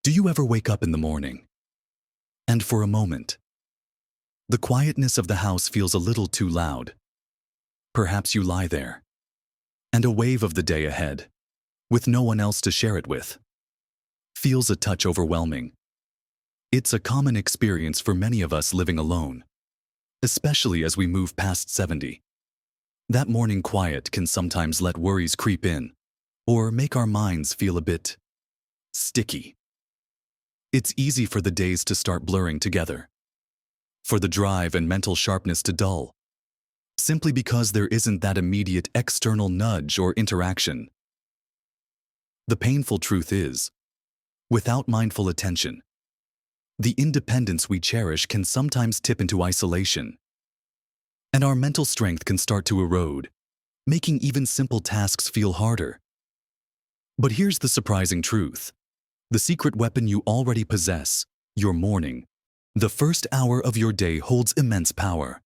Do you ever wake up in the morning, and for a moment, the quietness of the house feels a little too loud? Perhaps you lie there, and a wave of the day ahead, with no one else to share it with, feels a touch overwhelming. It's a common experience for many of us living alone, especially as we move past 70. That morning quiet can sometimes let worries creep in, or make our minds feel a bit sticky. It's easy for the days to start blurring together, for the drive and mental sharpness to dull, simply because there isn't that immediate external nudge or interaction. The painful truth is, without mindful attention, the independence we cherish can sometimes tip into isolation, and our mental strength can start to erode, making even simple tasks feel harder. But here's the surprising truth. The secret weapon you already possess, your morning, the first hour of your day, holds immense power.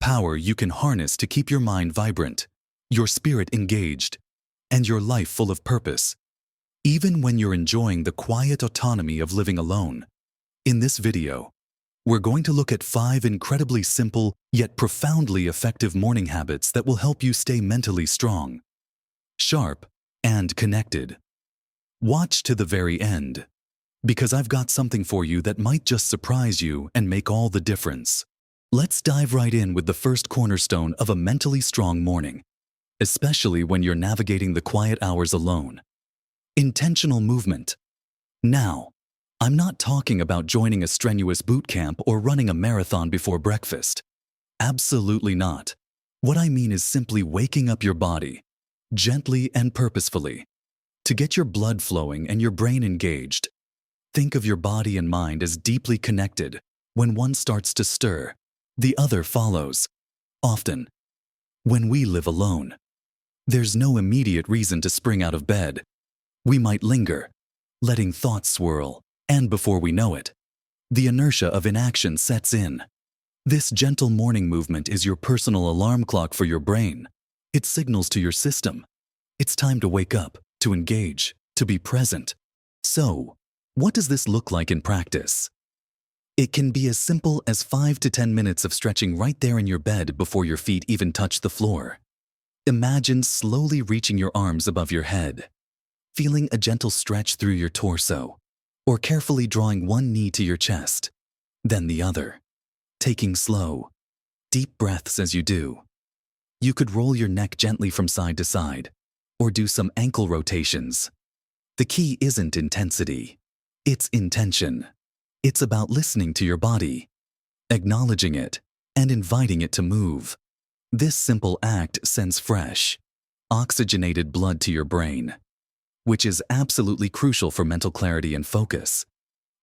Power you can harness to keep your mind vibrant, your spirit engaged, and your life full of purpose, even when you're enjoying the quiet autonomy of living alone. In this video, we're going to look at 5 incredibly simple yet profoundly effective morning habits that will help you stay mentally strong, sharp, and connected. Watch to the very end, because I've got something for you that might just surprise you and make all the difference. Let's dive right in with the first cornerstone of a mentally strong morning, especially when you're navigating the quiet hours alone. Intentional movement. Now, I'm not talking about joining a strenuous boot camp or running a marathon before breakfast. Absolutely not. What I mean is simply waking up your body, gently and purposefully, to get your blood flowing and your brain engaged. Think of your body and mind as deeply connected. When one starts to stir, the other follows. Often, when we live alone, there's no immediate reason to spring out of bed. We might linger, letting thoughts swirl, and before we know it, the inertia of inaction sets in. This gentle morning movement is your personal alarm clock for your brain. It signals to your system, it's time to wake up, to engage, to be present. So, what does this look like in practice? It can be as simple as 5 to 10 minutes of stretching right there in your bed before your feet even touch the floor. Imagine slowly reaching your arms above your head, feeling a gentle stretch through your torso, or carefully drawing one knee to your chest, then the other, taking slow, deep breaths as you do. You could roll your neck gently from side to side, or do some ankle rotations. The key isn't intensity, it's intention. It's about listening to your body, acknowledging it, and inviting it to move. This simple act sends fresh, oxygenated blood to your brain, which is absolutely crucial for mental clarity and focus.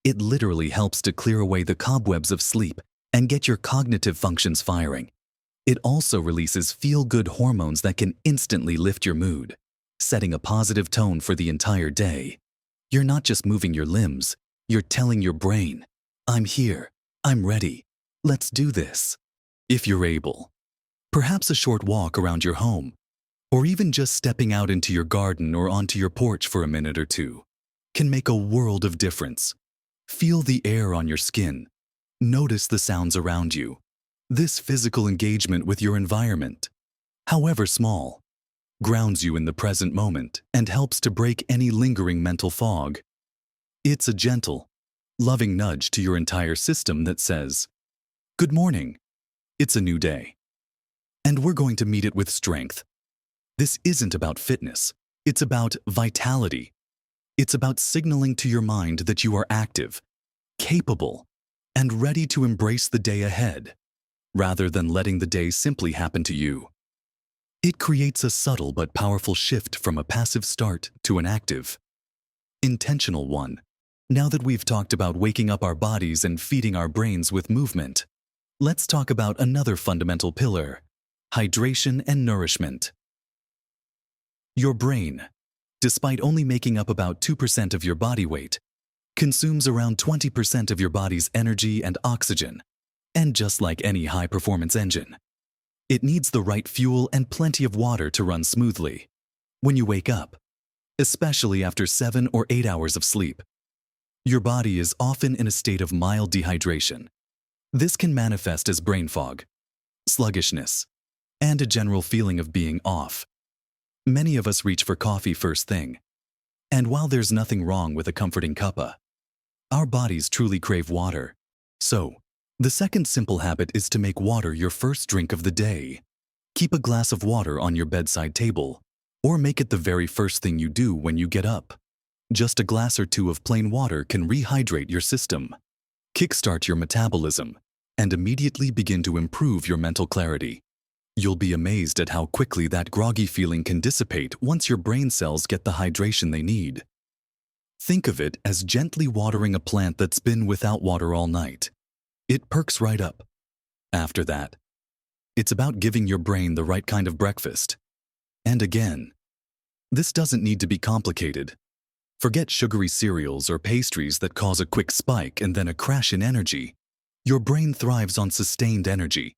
It literally helps to clear away the cobwebs of sleep and get your cognitive functions firing. It also releases feel-good hormones that can instantly lift your mood, setting a positive tone for the entire day. You're not just moving your limbs, you're telling your brain, I'm here, I'm ready, let's do this. If you're able, perhaps a short walk around your home, or even just stepping out into your garden or onto your porch for a minute or two, can make a world of difference. Feel the air on your skin. Notice the sounds around you. This physical engagement with your environment, however small, grounds you in the present moment and helps to break any lingering mental fog. It's a gentle, loving nudge to your entire system that says, "Good morning. It's a new day, and we're going to meet it with strength." This isn't about fitness. It's about vitality. It's about signaling to your mind that you are active, capable, and ready to embrace the day ahead, rather than letting the day simply happen to you. It creates a subtle but powerful shift from a passive start to an active, intentional one. Now that we've talked about waking up our bodies and feeding our brains with movement, let's talk about another fundamental pillar: hydration and nourishment. Your brain, despite only making up about 2% of your body weight, consumes around 20% of your body's energy and oxygen. And just like any high-performance engine, it needs the right fuel and plenty of water to run smoothly. When you wake up, especially after 7 or 8 hours of sleep, Your body is often in a state of mild dehydration. This can manifest as brain fog, sluggishness, and a general feeling of being off. Many of us reach for coffee first thing. And while there's nothing wrong with a comforting cuppa, our bodies truly crave water. So, the second simple habit is to make water your first drink of the day. Keep a glass of water on your bedside table, or make it the very first thing you do when you get up. Just a glass or two of plain water can rehydrate your system, kickstart your metabolism, and immediately begin to improve your mental clarity. You'll be amazed at how quickly that groggy feeling can dissipate once your brain cells get the hydration they need. Think of it as gently watering a plant that's been without water all night. It perks right up. After that, it's about giving your brain the right kind of breakfast. And again, this doesn't need to be complicated. Forget sugary cereals or pastries that cause a quick spike and then a crash in energy. Your brain thrives on sustained energy,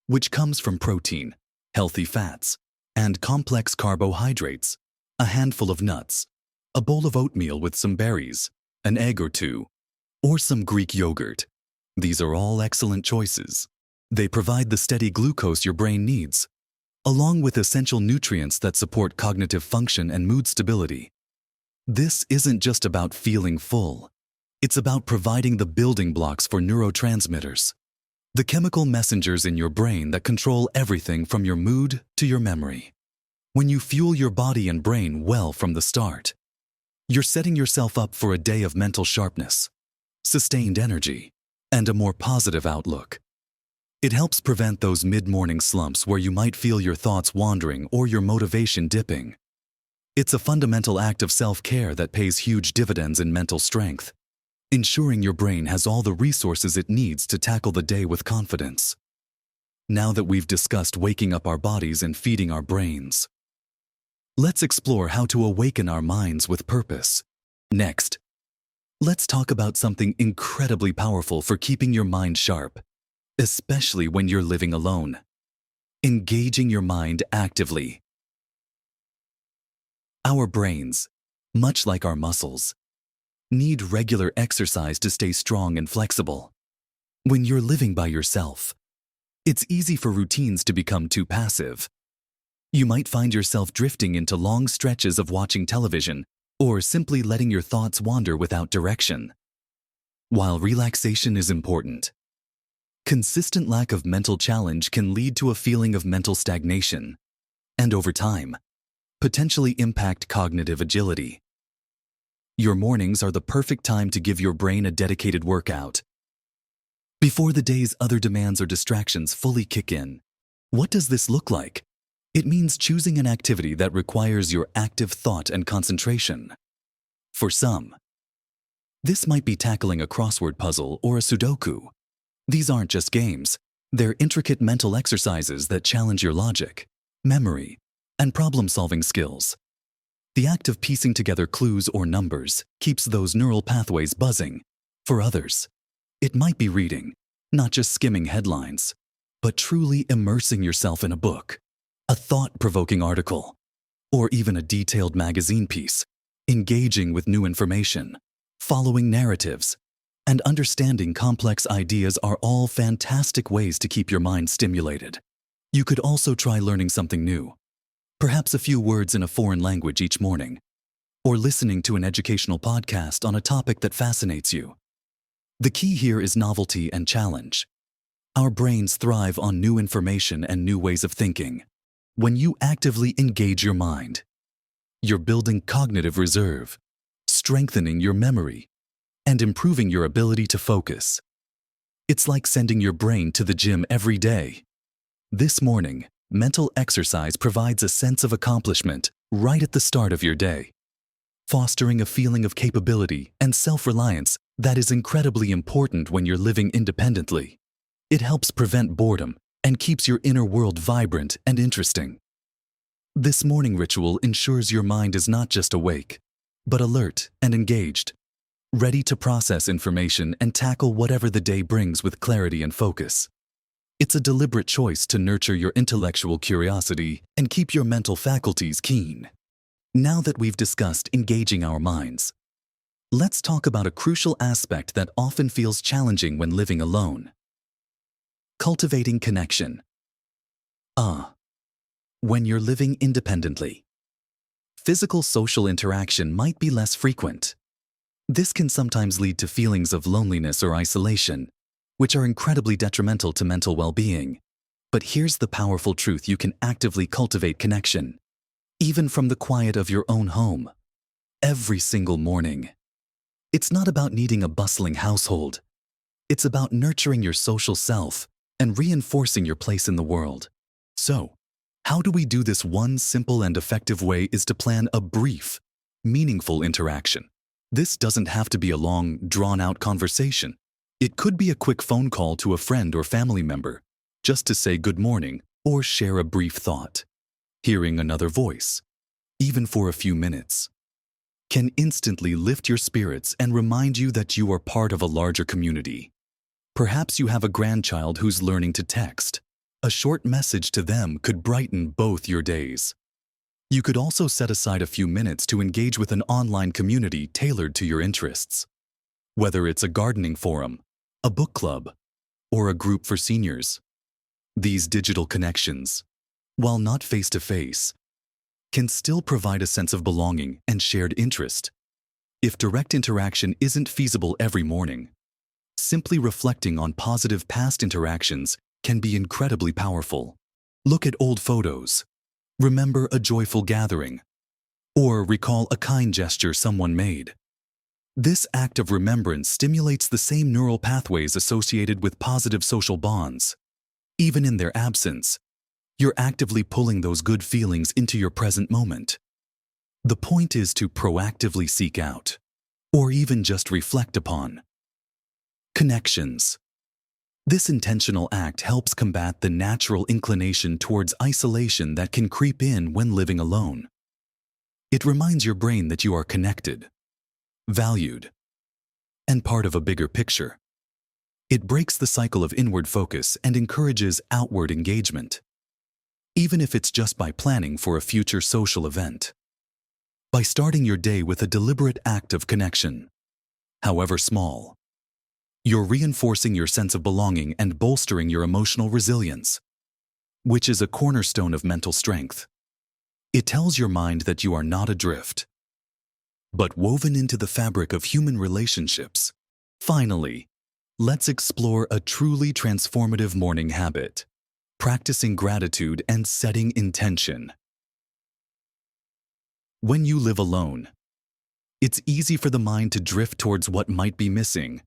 which comes from protein, healthy fats, and complex carbohydrates, a handful of nuts, a bowl of oatmeal with some berries, an egg or two, or some Greek yogurt. These are all excellent choices. They provide the steady glucose your brain needs, along with essential nutrients that support cognitive function and mood stability. This isn't just about feeling full. It's about providing the building blocks for neurotransmitters, the chemical messengers in your brain that control everything from your mood to your memory. When you fuel your body and brain well from the start, you're setting yourself up for a day of mental sharpness, sustained energy, and a more positive outlook. It helps prevent those mid-morning slumps where you might feel your thoughts wandering or your motivation dipping. It's a fundamental act of self-care that pays huge dividends in mental strength, ensuring your brain has all the resources it needs to tackle the day with confidence. Now that we've discussed waking up our bodies and feeding our brains, let's explore how to awaken our minds with purpose. Next, let's talk about something incredibly powerful for keeping your mind sharp, especially when you're living alone: engaging your mind actively. Our brains, much like our muscles, need regular exercise to stay strong and flexible. When you're living by yourself, it's easy for routines to become too passive. You might find yourself drifting into long stretches of watching television or simply letting your thoughts wander without direction. While relaxation is important, consistent lack of mental challenge can lead to a feeling of mental stagnation, and over time, potentially impact cognitive agility. Your mornings are the perfect time to give your brain a dedicated workout, before the day's other demands or distractions fully kick in. What does this look like? It means choosing an activity that requires your active thought and concentration. For some, this might be tackling a crossword puzzle or a Sudoku. These aren't just games. They're intricate mental exercises that challenge your logic, memory, and problem-solving skills. The act of piecing together clues or numbers keeps those neural pathways buzzing. For others, it might be reading, not just skimming headlines, but truly immersing yourself in a book, a thought-provoking article, or even a detailed magazine piece. Engaging with new information, following narratives, and understanding complex ideas are all fantastic ways to keep your mind stimulated. You could also try learning something new, perhaps a few words in a foreign language each morning, or listening to an educational podcast on a topic that fascinates you. The key here is novelty and challenge. Our brains thrive on new information and new ways of thinking. When you actively engage your mind, you're building cognitive reserve, strengthening your memory, and improving your ability to focus. It's like sending your brain to the gym every day. This morning, mental exercise provides a sense of accomplishment right at the start of your day, fostering a feeling of capability and self-reliance that is incredibly important when you're living independently. It helps prevent boredom and keeps your inner world vibrant and interesting. This morning ritual ensures your mind is not just awake, but alert and engaged, ready to process information and tackle whatever the day brings with clarity and focus. It's a deliberate choice to nurture your intellectual curiosity and keep your mental faculties keen. Now that we've discussed engaging our minds, let's talk about a crucial aspect that often feels challenging when living alone. Cultivating connection. When you're living independently, physical social interaction might be less frequent. This can sometimes lead to feelings of loneliness or isolation, which are incredibly detrimental to mental well-being. But here's the powerful truth: you can actively cultivate connection, even from the quiet of your own home, every single morning. It's not about needing a bustling household. It's about nurturing your social self and reinforcing your place in the world. So, how do we do this? One simple and effective way is to plan a brief, meaningful interaction. This doesn't have to be a long, drawn-out conversation. It could be a quick phone call to a friend or family member, just to say good morning or share a brief thought. Hearing another voice, even for a few minutes, can instantly lift your spirits and remind you that you are part of a larger community. Perhaps you have a grandchild who's learning to text. A short message to them could brighten both your days. You could also set aside a few minutes to engage with an online community tailored to your interests. Whether it's a gardening forum, a book club, or a group for seniors. These digital connections, while not face-to-face, can still provide a sense of belonging and shared interest. If direct interaction isn't feasible every morning, simply reflecting on positive past interactions can be incredibly powerful. Look at old photos, remember a joyful gathering, or recall a kind gesture someone made. This act of remembrance stimulates the same neural pathways associated with positive social bonds. Even in their absence, you're actively pulling those good feelings into your present moment. The point is to proactively seek out, or even just reflect upon, connections. This intentional act helps combat the natural inclination towards isolation that can creep in when living alone. It reminds your brain that you are connected, valued, and part of a bigger picture. It breaks the cycle of inward focus and encourages outward engagement, even if it's just by planning for a future social event. By starting your day with a deliberate act of connection, however small, you're reinforcing your sense of belonging and bolstering your emotional resilience, which is a cornerstone of mental strength. It tells your mind that you are not adrift, but woven into the fabric of human relationships. Finally, let's explore a truly transformative morning habit: practicing gratitude and setting intention. When you live alone, it's easy for the mind to drift towards what might be missing,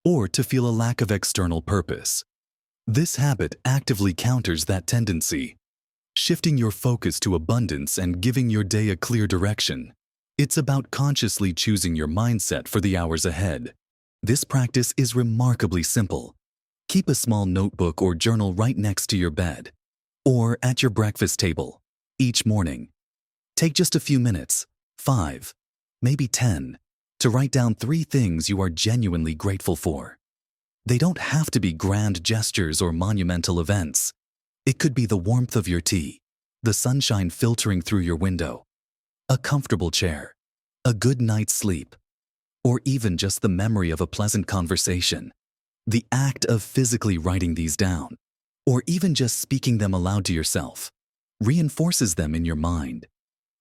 or to feel a lack of external purpose. This habit actively counters that tendency, shifting your focus to abundance and giving your day a clear direction. It's about consciously choosing your mindset for the hours ahead. This practice is remarkably simple. Keep a small notebook or journal right next to your bed, or at your breakfast table. Each morning, take just a few minutes, 5, maybe 10, to write down 3 things you are genuinely grateful for. They don't have to be grand gestures or monumental events. It could be the warmth of your tea, the sunshine filtering through your window, a comfortable chair, a good night's sleep, or even just the memory of a pleasant conversation. The act of physically writing these down, or even just speaking them aloud to yourself, reinforces them in your mind.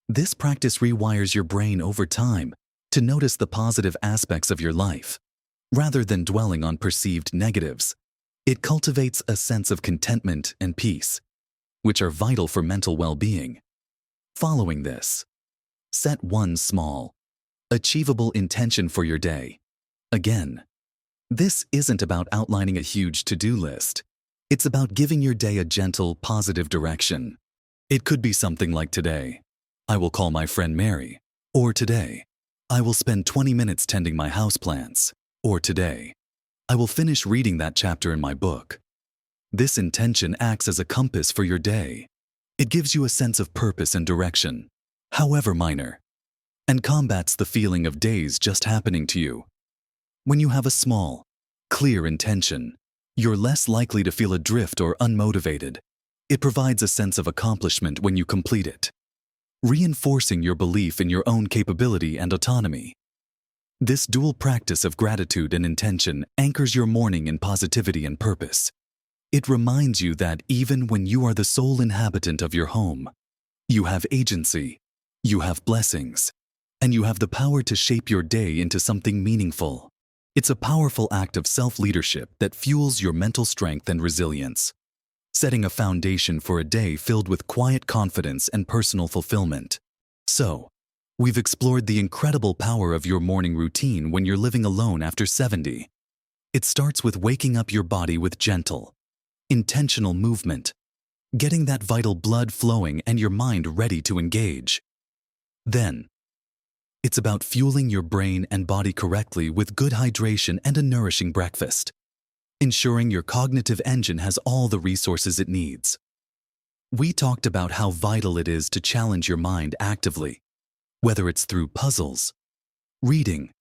This practice rewires your brain over time to notice the positive aspects of your life, rather than dwelling on perceived negatives. It cultivates a sense of contentment and peace, which are vital for mental well-being. Following this, set one small, achievable intention for your day. Again, this isn't about outlining a huge to-do list. It's about giving your day a gentle, positive direction. It could be something like today, I will call my friend Mary, or today, I will spend 20 minutes tending my houseplants, or today, I will finish reading that chapter in my book. This intention acts as a compass for your day. It gives you a sense of purpose and direction, however minor, and combats the feeling of days just happening to you. When you have a small, clear intention, you're less likely to feel adrift or unmotivated. It provides a sense of accomplishment when you complete it, reinforcing your belief in your own capability and autonomy. This dual practice of gratitude and intention anchors your morning in positivity and purpose. It reminds you that even when you are the sole inhabitant of your home, you have agency, you have blessings, and you have the power to shape your day into something meaningful. It's a powerful act of self-leadership that fuels your mental strength and resilience, setting a foundation for a day filled with quiet confidence and personal fulfillment. So, we've explored the incredible power of your morning routine when you're living alone after 70. It starts with waking up your body with gentle, intentional movement, getting that vital blood flowing and your mind ready to engage. Then, it's about fueling your brain and body correctly with good hydration and a nourishing breakfast, ensuring your cognitive engine has all the resources it needs. We talked about how vital it is to challenge your mind actively, whether it's through puzzles, reading,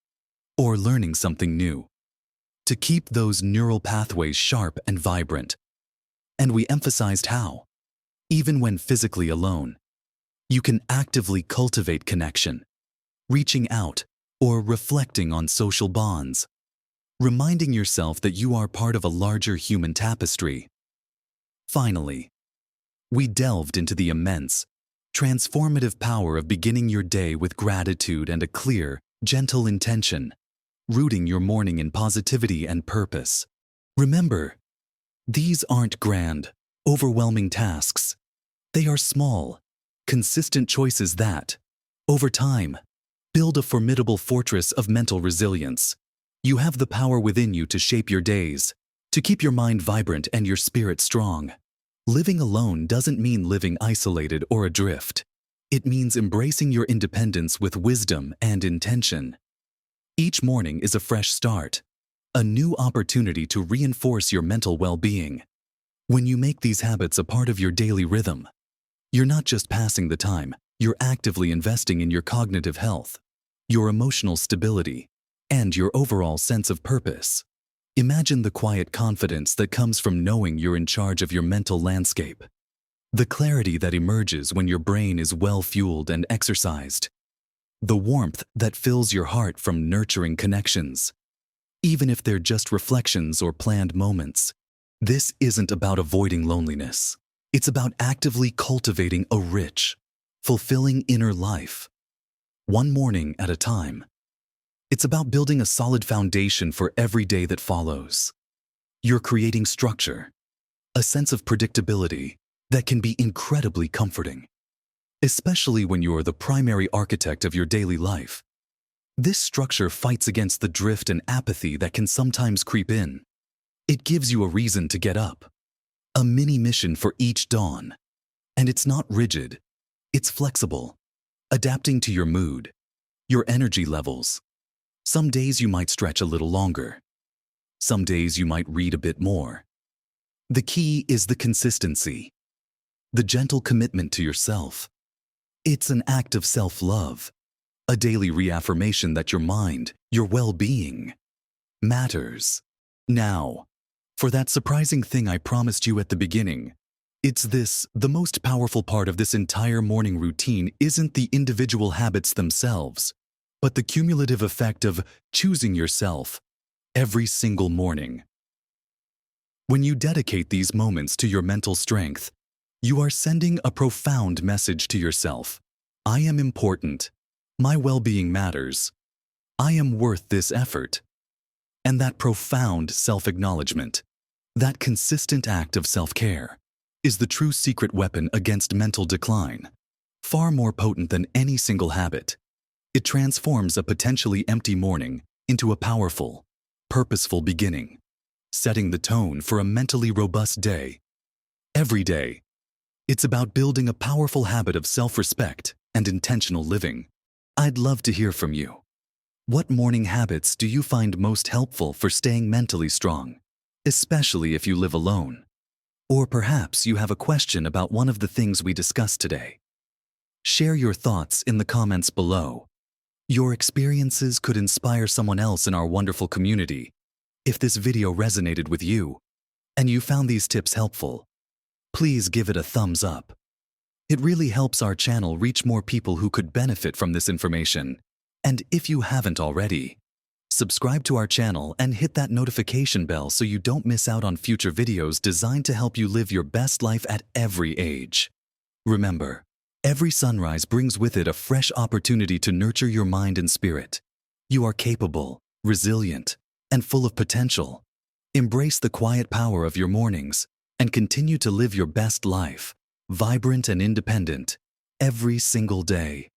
or learning something new, to keep those neural pathways sharp and vibrant. And we emphasized how, even when physically alone, you can actively cultivate connection, reaching out or reflecting on social bonds, reminding yourself that you are part of a larger human tapestry. Finally, we delved into the immense, transformative power of beginning your day with gratitude and a clear, gentle intention, rooting your morning in positivity and purpose. Remember, these aren't grand, overwhelming tasks. They are small, consistent choices that, over time, build a formidable fortress of mental resilience. You have the power within you to shape your days, to keep your mind vibrant and your spirit strong. Living alone doesn't mean living isolated or adrift. It means embracing your independence with wisdom and intention. Each morning is a fresh start, a new opportunity to reinforce your mental well-being. When you make these habits a part of your daily rhythm, you're not just passing the time, you're actively investing in your cognitive health, your emotional stability, and your overall sense of purpose. Imagine the quiet confidence that comes from knowing you're in charge of your mental landscape, the clarity that emerges when your brain is well-fueled and exercised, the warmth that fills your heart from nurturing connections, even if they're just reflections or planned moments. This isn't about avoiding loneliness. It's about actively cultivating a rich, fulfilling inner life, one morning at a time. It's about building a solid foundation for every day that follows. You're creating structure, a sense of predictability that can be incredibly comforting, especially when you're the primary architect of your daily life. This structure fights against the drift and apathy that can sometimes creep in. It gives you a reason to get up, a mini mission for each dawn. And it's not rigid, it's flexible, adapting to your mood, your energy levels. Some days you might stretch a little longer. Some days you might read a bit more. The key is the consistency, the gentle commitment to yourself. It's an act of self-love, a daily reaffirmation that your mind, your well-being, matters. Now, for that surprising thing I promised you at the beginning, the most powerful part of this entire morning routine isn't the individual habits themselves, but the cumulative effect of choosing yourself every single morning. When you dedicate these moments to your mental strength, you are sending a profound message to yourself. I am important. My well-being matters. I am worth this effort. And that profound self-acknowledgement, that consistent act of self-care, is the true secret weapon against mental decline, far more potent than any single habit. It transforms a potentially empty morning into a powerful, purposeful beginning, setting the tone for a mentally robust day. Every day, it's about building a powerful habit of self-respect and intentional living. I'd love to hear from you. What morning habits do you find most helpful for staying mentally strong, especially if you live alone? Or perhaps you have a question about one of the things we discussed today. Share your thoughts in the comments below. Your experiences could inspire someone else in our wonderful community. If this video resonated with you, and you found these tips helpful, please give it a thumbs up. It really helps our channel reach more people who could benefit from this information. And if you haven't already, Subscribe to our channel and hit that notification bell so you don't miss out on future videos designed to help you live your best life at every age. Remember, every sunrise brings with it a fresh opportunity to nurture your mind and spirit. You are capable, resilient, and full of potential. Embrace the quiet power of your mornings and continue to live your best life, vibrant and independent, every single day.